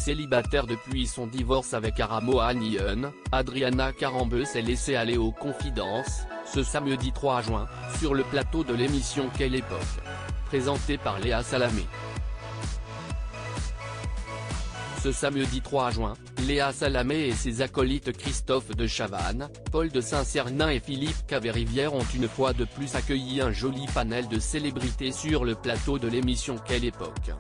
célibataire depuis son divorce avec Aramo Haniyun, Adriana Karembeu s'est laissée aller aux confidences, ce samedi 3 juin, sur le plateau de l'émission Quelle époque, présentée par Léa Salamé. Ce samedi 3 juin, Léa Salamé et ses acolytes Christophe de Chavannes, Paul de Saint-Cernin et Philippe Caverivière ont une fois de plus accueilli un joli panel de célébrités sur le plateau de l'émission Quelle époque.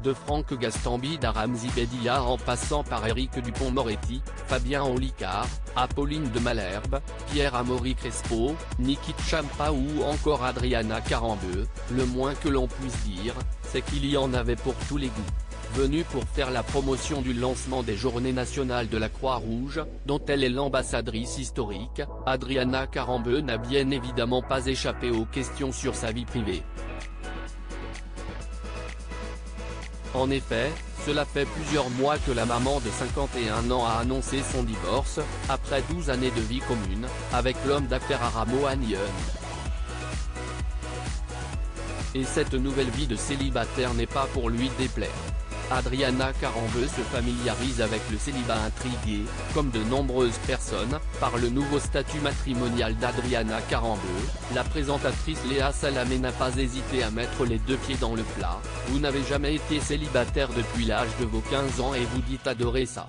De Franck Gastambide à Ramzy Bedia en passant par Éric Dupond-Moretti, Fabien Olicard, Apolline de Malherbe, Pierre Amaury Crespo, Niki Champa ou encore Adriana Karembeu, le moins que l'on puisse dire, c'est qu'il y en avait pour tous les goûts. Venue pour faire la promotion du lancement des Journées nationales de la Croix-Rouge, dont elle est l'ambassadrice historique, Adriana Karembeu n'a bien évidemment pas échappé aux questions sur sa vie privée. En effet, cela fait plusieurs mois que la maman de 51 ans a annoncé son divorce, après 12 années de vie commune, avec l'homme d'affaires Aramo Haniyun. Et cette nouvelle vie de célibataire n'est pas pour lui déplaire. Adriana Karembeu se familiarise avec le célibat intrigué, comme de nombreuses personnes, par le nouveau statut matrimonial d'Adriana Karembeu. La présentatrice Léa Salamé n'a pas hésité à mettre les deux pieds dans le plat. Vous n'avez jamais été célibataire depuis l'âge de vos 15 ans et vous dites adorer ça.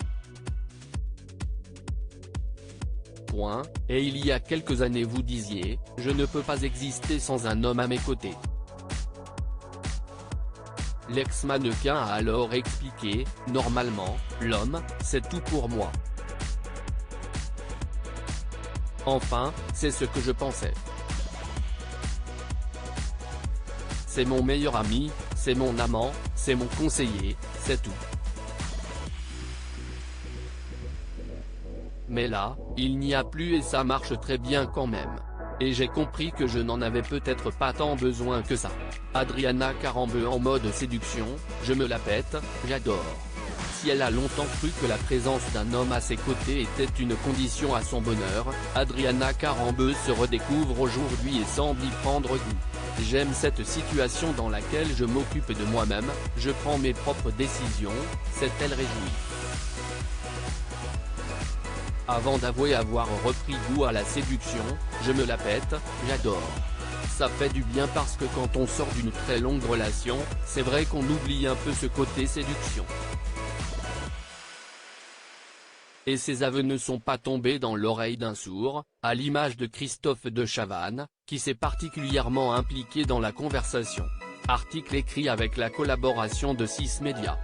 Point, et il y a quelques années vous disiez, je ne peux pas exister sans un homme à mes côtés. L'ex-mannequin a alors expliqué, normalement, l'homme, c'est tout pour moi. Enfin, c'est ce que je pensais. C'est mon meilleur ami, c'est mon amant, c'est mon conseiller, c'est tout. Mais là, il n'y a plus et ça marche très bien quand même. Et j'ai compris que je n'en avais peut-être pas tant besoin que ça. Adriana Karembeu en mode séduction, je me la pète, j'adore. Si elle a longtemps cru que la présence d'un homme à ses côtés était une condition à son bonheur, Adriana Karembeu se redécouvre aujourd'hui et semble y prendre goût. J'aime cette situation dans laquelle je m'occupe de moi-même, je prends mes propres décisions, s'est-elle réjouie. Avant d'avouer avoir repris goût à la séduction, je me la pète, j'adore. Ça fait du bien parce que quand on sort d'une très longue relation, c'est vrai qu'on oublie un peu ce côté séduction. Et ces aveux ne sont pas tombés dans l'oreille d'un sourd, à l'image de Christophe de Chavannes, qui s'est particulièrement impliqué dans la conversation. Article écrit avec la collaboration de 6 Médias.